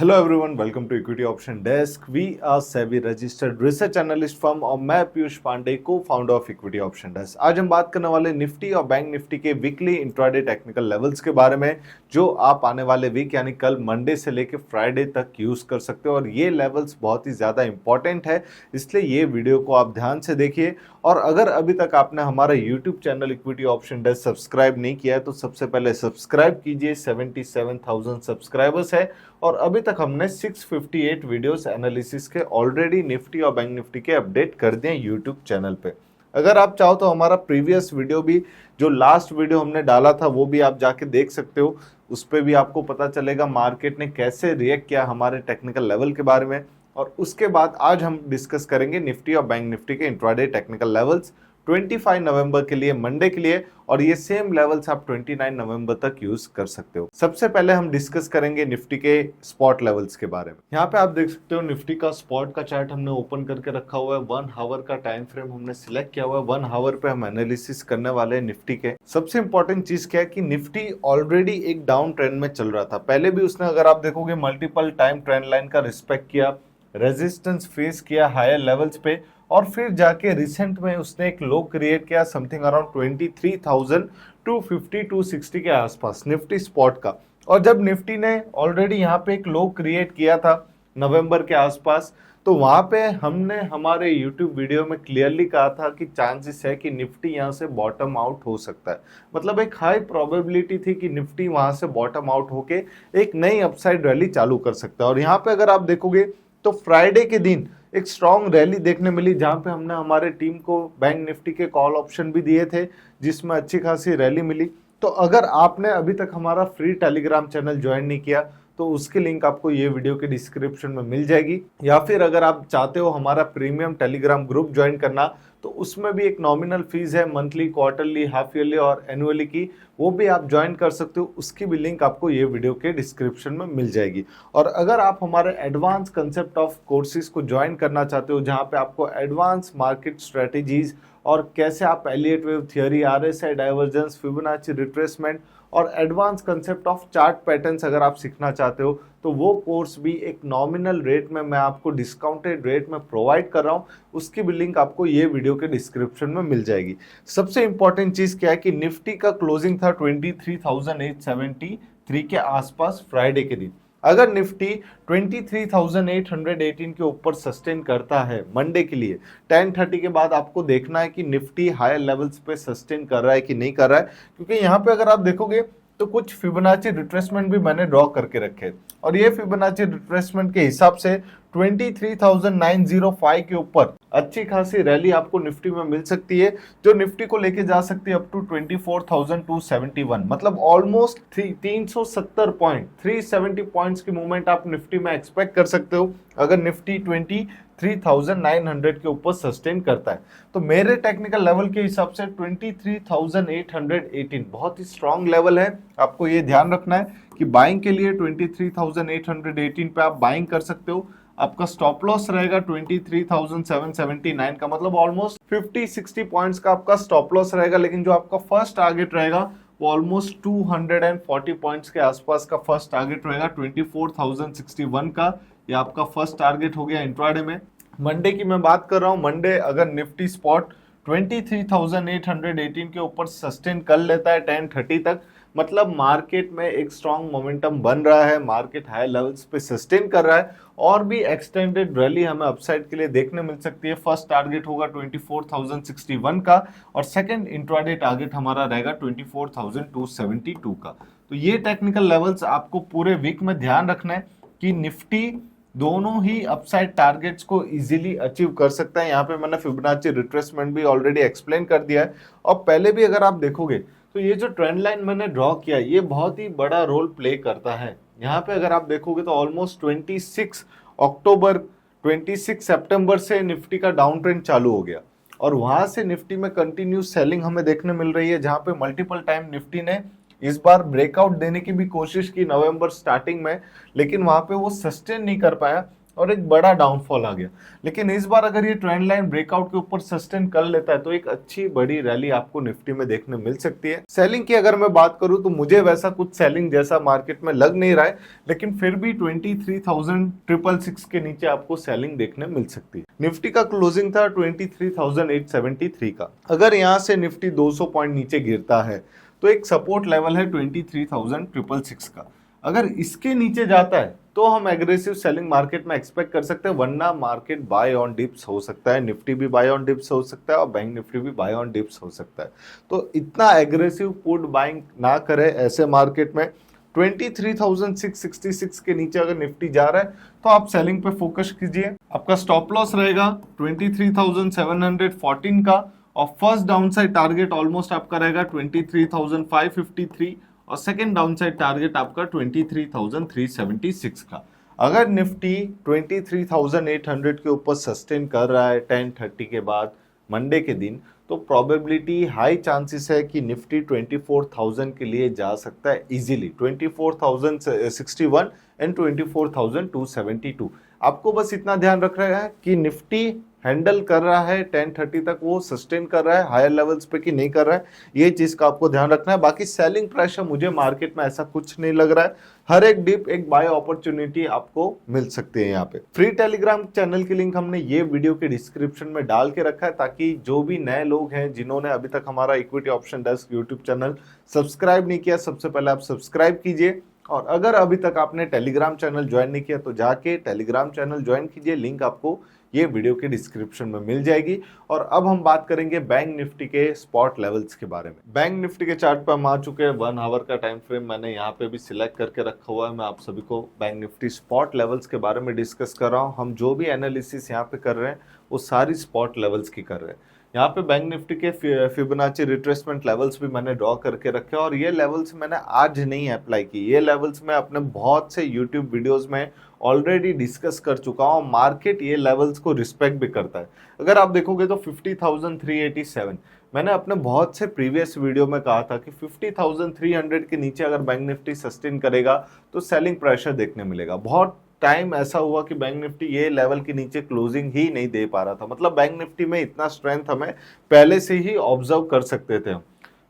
Hello everyone, welcome to equity option desk. We are SEBI registered research analyst firm और मैं Piyush Pandey cofounder of equity option desk. आज हम बात करने वाले निफ्टी और बैंक निफ्टी के वीकली इंट्राडे टेक्निकल लेवल्स के बारे में, जो आप आने वाले वीक यानी कल मंडे से लेकर फ्राइडे तक यूज कर सकते हो। और ये लेवल्स बहुत ही ज्यादा इंपॉर्टेंट है, इसलिए ये वीडियो को आप ध्यान से देखिए। और अगर अभी तक आपने हमारा YouTube channel equity option desk subscribe नहीं किया है तो सबसे पहले सब्सक्राइब कीजिए। 77,000 सब्सक्राइबर्स है और अभी तक हमने 658 वीडियोस एनालिसिस के ऑलरेडी निफ्टी और बैंक निफ्टी के अपडेट कर दिए यूट्यूब चैनल पे। अगर आप चाहो तो हमारा प्रीवियस वीडियो भी, जो लास्ट वीडियो हमने डाला था, वो भी आप जाके देख सकते हो। उस पर भी आपको पता चलेगा मार्केट ने कैसे रिएक्ट किया हमारे टेक्निकल लेवल के बारे में। और उसके बाद आज हम डिस्कस करेंगे निफ्टी और बैंक निफ्टी के इंट्राडे टेक्निकल लेवल्स 25 नवंबर के लिए, मंडे के लिए। और ये सेम लेवल्स आप 29 नवंबर तक यूज कर सकते हो। सबसे पहले हम डिस्कस करेंगे निफ्टी के स्पॉट लेवल्स के बारे में। यहाँ पे आप देख सकते हो निफ्टी का स्पॉट का चार्ट हमने ओपन करके रखा हुआ है। 1 आवर का टाइम फ्रेम हमने सिलेक्ट किया हुआ है। 1 आवर पे हम एनालिसिस करने वाले हैं निफ्टी के। सबसे इंपॉर्टेंट चीज क्या है कि निफ्टी ऑलरेडी एक डाउन ट्रेंड में चल रहा था। पहले भी उसने, अगर आप देखोगे, मल्टीपल टाइम ट्रेंड लाइन का रिस्पेक्ट किया, रेजिस्टेंस फेस किया हायर लेवल्स पे, और फिर जाके रिसेंट में उसने एक लो क्रिएट किया समथिंग अराउंड 23,250 260 के आसपास निफ्टी स्पॉट का। और जब निफ्टी ने ऑलरेडी यहाँ पे एक लो क्रिएट किया था नवंबर के आसपास, तो वहां पे हमने हमारे यूट्यूब वीडियो में क्लियरली कहा था कि चांसेस है कि निफ्टी यहाँ से बॉटम आउट हो सकता है। मतलब एक हाई प्रोबेबिलिटी थी कि निफ्टी वहां से बॉटम आउट होके एक नई अपसाइड रैली चालू कर सकता है। और यहाँ पे अगर आप देखोगे तो फ्राइडे के दिन एक स्ट्रॉन्ग रैली देखने मिली, जहां पे हमने हमारे टीम को बैंक निफ्टी के कॉल ऑप्शन भी दिए थे, जिसमें अच्छी खासी रैली मिली। तो अगर आपने अभी तक हमारा फ्री टेलीग्राम चैनल ज्वाइन नहीं किया तो उसकी लिंक आपको ये वीडियो के डिस्क्रिप्शन में मिल जाएगी। या फिर अगर आप चाहते हो हमारा प्रीमियम टेलीग्राम ग्रुप ज्वाइन करना, तो उसमें भी एक नॉमिनल फीस है, मंथली, क्वार्टरली, हाफ ईयरली और एनुअली की, वो भी आप ज्वाइन कर सकते हो। उसकी भी लिंक आपको ये वीडियो के डिस्क्रिप्शन में मिल जाएगी। और अगर आप हमारे एडवांस कंसेप्ट ऑफ कोर्सेज को ज्वाइन करना चाहते हो, जहाँ पे आपको एडवांस मार्केट स्ट्रेटेजीज और कैसे आप Elliott wave theory, RSI divergence, Fibonacci retracement और advance concept of chart patterns अगर आप सीखना चाहते हो, तो वो कोर्स भी एक नॉमिनल रेट में मैं आपको डिस्काउंटेड रेट में प्रोवाइड कर रहा हूँ। उसकी भी लिंक आपको ये वीडियो के डिस्क्रिप्शन में मिल जाएगी। सबसे इंपॉर्टेंट चीज क्या है कि निफ्टी का क्लोजिंग था 23,873 के आसपास फ्राइडे के दिन। अगर निफ्टी 23,818 के ऊपर सस्टेन करता है मंडे के लिए, 10:30 के बाद आपको देखना है कि निफ्टी हायर लेवल्स पे सस्टेन कर रहा है कि नहीं कर रहा है। क्योंकि यहाँ पे अगर आप देखोगे तो कुछ फिबोनाची रिट्रेसमेंट भी मैंने ड्रॉ करके रखे, और ये फिबोनाची रिट्रेसमेंट के हिसाब से 23,905 के ऊपर अच्छी खासी रैली आपको निफ्टी में मिल सकती है, जो निफ्टी को लेके जा सकती है अप टू 24,271। मतलब ऑलमोस्ट 370 पॉइंट, 370 पॉइंट्स की मूवमेंट आप निफ्टी में एक्सपेक्ट कर सकते हो अगर निफ्टी 23,900 के ऊपर सस्टेन करता है। तो मेरे टेक्निकल लेवल के हिसाब से 23,818 बहुत ही स्ट्रॉन्ग लेवल है। आपको ये ध्यान रखना है कि बाइंग के लिए 23,818 पे आप बाइंग कर सकते हो। आपका स्टॉप लॉस रहेगा 23,779 का, मतलब ऑलमोस्ट 50-60 पॉइंट्स का आपका स्टॉप लॉस रहेगा। लेकिन जो आपका फर्स्ट टारगेट रहेगा वो ऑलमोस्ट 240 पॉइंट्स के आसपास का फर्स्ट टारगेट रहेगा। 24,061 का ये आपका फर्स्ट टारगेट हो गया इंट्राडे में। मंडे की मैं बात कर रहा हूँ। मंडे अगर निफ्टी स्पॉट 23,818 के ऊपर सस्टेन कर लेता है 10:30 तक, मतलब मार्केट में एक स्ट्रॉन्ग मोमेंटम बन रहा है, मार्केट हाई लेवल्स पे सस्टेन कर रहा है, और भी एक्सटेंडेड रैली हमें अपसाइड के लिए देखने मिल सकती है। फर्स्ट टारगेट होगा 24,061 का और सेकंड इंट्राडे टारगेट हमारा रहेगा 24,272 का। तो ये टेक्निकल लेवल्स आपको पूरे वीक में ध्यान रखना है कि निफ्टी दोनों ही अपसाइड टारगेट्स को इजीली अचीव कर सकता है। यहाँ पे मैंने फिबोनाची रिट्रेसमेंट भी ऑलरेडी एक्सप्लेन कर दिया है। और पहले भी अगर आप देखोगे तो ये जो ट्रेंड लाइन मैंने ड्रॉ किया, ये बहुत ही बड़ा रोल प्ले करता है। यहाँ पे अगर आप देखोगे तो ऑलमोस्ट 26 अक्टूबर, 26 सितंबर से निफ्टी का डाउन ट्रेंड चालू हो गया, और वहां से निफ्टी में कंटिन्यूस सेलिंग हमें देखने मिल रही है, जहां पे मल्टीपल टाइम निफ्टी ने इस बार ब्रेकआउट देने की भी कोशिश की नवंबर स्टार्टिंग में, लेकिन वहां पे वो सस्टेन नहीं कर पाया। और एक बड़ा डाउनफॉल आ गया। लेकिन इस बार अगर ये ट्रेंड लाइन ब्रेकआउट के ऊपर सस्टेन कर लेता है तो एक अच्छी बड़ी रैली आपको निफ्टी में देखने मिल सकती है। सेलिंग की अगर मैं बात करूं तो मुझे वैसा कुछ सेलिंग जैसा मार्केट में लग नहीं रहा है, लेकिन फिर भी 23,666 के नीचे आपको सेलिंग देखने मिल सकती है। निफ्टी का क्लोजिंग था 23,873 का। अगर यहाँ से निफ्टी 200 पॉइंट नीचे गिरता है तो एक सपोर्ट लेवल है 23,666 का। अगर इसके नीचे जाता है तो हम एग्रेसिव सेलिंग मार्केट में एक्सपेक्ट कर सकते हैं, वरना मार्केट बाय ऑन डिप्स हो सकता है। निफ्टी भी बाय ऑन डिप्स हो सकता है और बैंक निफ्टी भी बाय ऑन डिप्स हो सकता है। तो इतना एग्रेसिव पुट बाइंग ना करे ऐसे मार्केट में। 23,666 के नीचे अगर निफ्टी जा रहा है तो आप सेलिंग पे फोकस कीजिए। आपका स्टॉप लॉस रहेगा 23,714 का और फर्स्ट डाउनसाइड टारगेट ऑलमोस्ट आपका रहेगा 23,553 और सेकेंड डाउनसाइड टारगेट आपका 23,376 का। अगर निफ्टी 23,800 के ऊपर सस्टेन कर रहा है 10:30 के बाद मंडे के दिन, तो प्रोबेबिलिटी हाई चांसेस है कि निफ्टी 24,000 के लिए जा सकता है इजीली। 24,061 एंड 24,272। आपको बस इतना ध्यान रख रहा है कि निफ्टी हैंडल कर रहा है 10:30 तक, वो सस्टेन कर रहा है हायर लेवल्स पे कि नहीं कर रहा है, ये चीज का आपको ध्यान रखना है। बाकी सेलिंग प्रेशर मुझे मार्केट में ऐसा कुछ नहीं लग रहा है। हर एक डिप एक बाय अपॉर्चुनिटी आपको मिल सकती है। यहाँ पे फ्री टेलीग्राम चैनल की लिंक हमने ये वीडियो के डिस्क्रिप्शन में डाल के रखा है, ताकि जो भी नए लोग हैं जिन्होंने अभी तक हमारा equity option desk YouTube channel subscribe नहीं किया, सबसे पहले आप सब्सक्राइब कीजिए। और अगर अभी तक आपने टेलीग्राम चैनल ज्वाइन नहीं किया तो जाके टेलीग्राम चैनल ज्वाइन कीजिए, लिंक आपको ये वीडियो के डिस्क्रिप्शन में मिल जाएगी। और अब हम बात करेंगे बैंक निफ्टी के स्पॉट लेवल्स के बारे में। बैंक निफ्टी के चार्ट पर हम आ चुके हैं। 1 आवर का टाइम फ्रेम मैंने यहाँ पे भी सिलेक्ट करके रखा हुआ है। मैं आप सभी को बैंक निफ्टी स्पॉट लेवल्स के बारे में डिस्कस कर रहा हूँ। हम जो भी एनालिसिस यहाँ पे कर रहे हैं वो सारी स्पॉट लेवल्स की कर रहे हैं। यहाँ पे बैंक निफ्टी के फिबोनाची रिट्रेसमेंट लेवल्स भी मैंने ड्रॉ करके रखे और ये लेवल्स मैंने आज नहीं अप्लाई की। ये लेवल्स मैं अपने बहुत से यूट्यूब वीडियोस में ऑलरेडी डिस्कस कर चुका हूँ। मार्केट ये लेवल्स को रिस्पेक्ट भी करता है। अगर आप देखोगे तो 50,387 मैंने अपने बहुत से प्रीवियस वीडियो में कहा था कि 50,300 के नीचे अगर बैंक निफ्टी सस्टेन करेगा तो सेलिंग प्रेशर देखने मिलेगा। बहुत टाइम ऐसा हुआ कि बैंक निफ्टी ये लेवल के नीचे क्लोजिंग ही नहीं दे पा रहा था। मतलब बैंक निफ्टी में इतना स्ट्रेंथ हमें पहले से ही ऑब्जर्व कर सकते थे।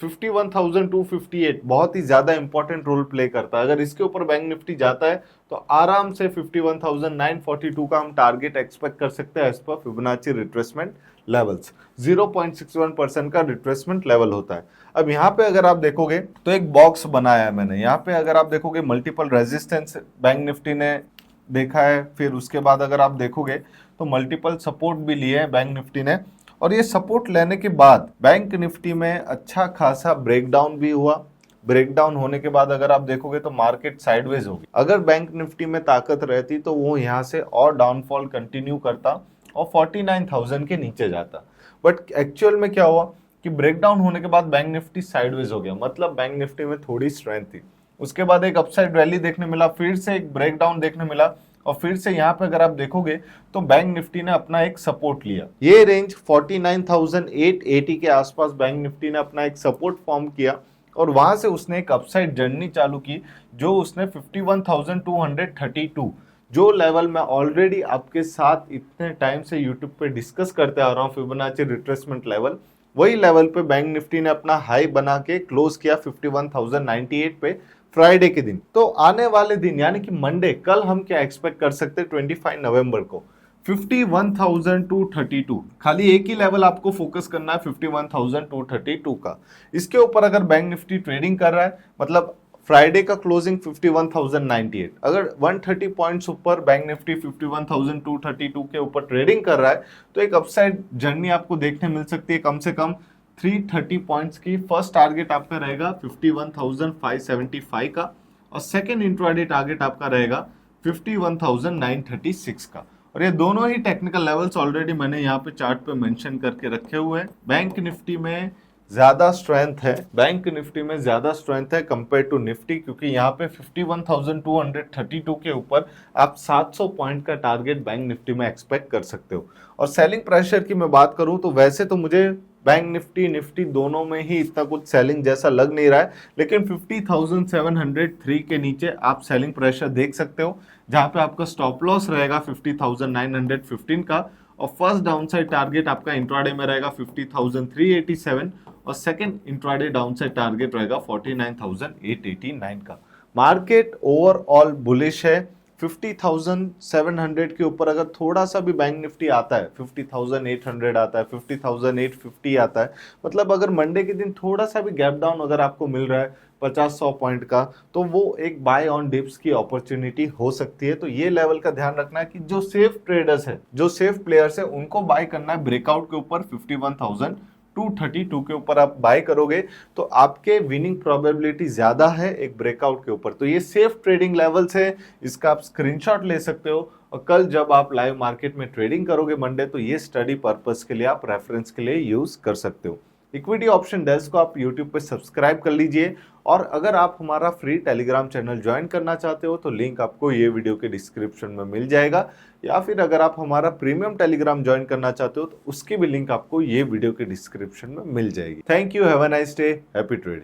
51,258 बहुत ही ज्यादा इंपॉर्टेंट रोल प्ले करता है। अगर इसके ऊपर बैंक निफ्टी जाता है तो आराम से 51,942 का हम टारगेट एक्सपेक्ट कर सकते हैं as per Fibonacci retracement levels. 0.61% का रिट्रेसमेंट लेवल होता है। अब यहाँ पे अगर आप देखोगे तो एक बॉक्स बनाया है मैंने। यहाँ पे अगर आप देखोगे मल्टीपल रेजिस्टेंस बैंक निफ्टी ने देखा है, फिर उसके बाद अगर आप देखोगे तो मल्टीपल सपोर्ट भी लिए हैं बैंक निफ्टी ने। और ये सपोर्ट लेने के बाद बैंक निफ्टी में अच्छा खासा ब्रेकडाउन भी हुआ। ब्रेकडाउन होने के बाद अगर आप देखोगे तो मार्केट साइडवेज होगी। अगर बैंक निफ्टी में ताकत रहती तो वो यहाँ से और डाउनफॉल कंटिन्यू करता और 49,000 के नीचे जाता। बट एक्चुअल में क्या हुआ कि ब्रेकडाउन होने के बाद बैंक निफ्टी साइडवेज हो गया। मतलब बैंक निफ्टी में थोड़ी स्ट्रेंथ थी, उसके बाद एक अपसाइड रैली देखने मिला, फिर से एक ब्रेकडाउन देखने मिला और फिर से यहाँ पे अगर आप देखोगे तो बैंक निफ्टी ने अपना एक सपोर्ट लिया। ये रेंज 49,880 के आसपास बैंक निफ्टी ने अपना एक सपोर्ट फॉर्म किया और वहां से उसने एक अपसाइड जर्नी चालू की, जो उसने 51,232 जो लेवल मैं ऑलरेडी आपके साथ इतने टाइम से यूट्यूब पे डिस्कस करते आ रहा हूँ, फिबोनाची रिट्रेसमेंट लेवल, वही लेवल पे बैंक निफ्टी ने अपना हाई बना के क्लोज किया 51,098 पे फ्राइडे के दिन। तो आने वाले दिन यानी कि मंडे, कल हम क्या एक्सपेक्ट कर सकते हैं 25 नवंबर को 51,232। खाली एक ही लेवल आपको फोकस करना है 51,232 का। इसके ऊपर अगर बैंक निफ्टी ट्रेडिंग कर रहा है, मतलब फ्राइडे का क्लोजिंग 51,098, अगर 130 पॉइंट्स ऊपर बैंक निफ्टी 51,232 के ऊपर ट्रेडिंग कर रहा है तो एक अपसाइड जर्नी आपको देखने मिल सकती है। कम से कम 330 पॉइंट्स की फर्स्ट टारगेट आपका रहेगा 51,575 का और सेकेंड इंट्राडे टारगेट आपका रहेगा 51,936 का। और ये दोनों ही टेक्निकल लेवल्स ऑलरेडी मैंने यहाँ पे चार्ट पे मेंशन करके रखे हुए हैं। बैंक निफ्टी में ज्यादा स्ट्रेंथ है, बैंक निफ्टी में ज्यादा स्ट्रेंथ है कंपेयर टू निफ्टी, क्योंकि यहाँ पे 51,232 के ऊपर आप 700 पॉइंट का टारगेट बैंक निफ्टी में एक्सपेक्ट कर सकते हो। और सेलिंग प्रेशर की मैं बात करूं तो वैसे तो मुझे बैंक निफ्टी निफ्टी दोनों में ही इतना कुछ सेलिंग जैसा लग नहीं रहा है, लेकिन 50,703 के नीचे आप सेलिंग प्रेशर देख सकते हो, जहां पे आपका स्टॉप लॉस रहेगा 50,915 का, और फर्स्ट डाउनसाइड टारगेट आपका इंट्राडे में रहेगा 50,387 और सेकंड इंट्राडे डाउनसाइड टारगेट रहेगा 49,889 का। मार्केट ओवरऑल बुलिश है। 50,700 के ऊपर अगर थोड़ा सा भी बैंक निफ्टी आता है, 50,800 आता है, 50,850 आता है, मतलब अगर मंडे के दिन थोड़ा सा भी गैप डाउन अगर आपको मिल रहा है 50-100 पॉइंट का, तो वो एक बाय ऑन डिप्स की अपॉर्चुनिटी हो सकती है। तो ये लेवल का ध्यान रखना है कि जो सेफ ट्रेडर्स है, जो सेफ प्लेयर्स है, उनको बाय करना है ब्रेकआउट के ऊपर 51,232 के ऊपर आप बाय करोगे तो आपके विनिंग प्रोबेबिलिटी ज्यादा है एक ब्रेकआउट के ऊपर। तो ये सेफ ट्रेडिंग लेवल्स है, इसका आप स्क्रीनशॉट ले सकते हो, और कल जब आप लाइव मार्केट में ट्रेडिंग करोगे मंडे, तो ये स्टडी पर्पस के लिए आप रेफरेंस के लिए यूज कर सकते हो। इक्विटी ऑप्शन डेस्क को आप यूट्यूब पे सब्सक्राइब कर लीजिए, और अगर आप हमारा फ्री टेलीग्राम चैनल ज्वाइन करना चाहते हो तो लिंक आपको ये वीडियो के डिस्क्रिप्शन में मिल जाएगा, या फिर अगर आप हमारा प्रीमियम टेलीग्राम ज्वाइन करना चाहते हो तो उसकी भी लिंक आपको ये वीडियो के डिस्क्रिप्शन में मिल जाएगी। Thank you, have a nice day, happy trading.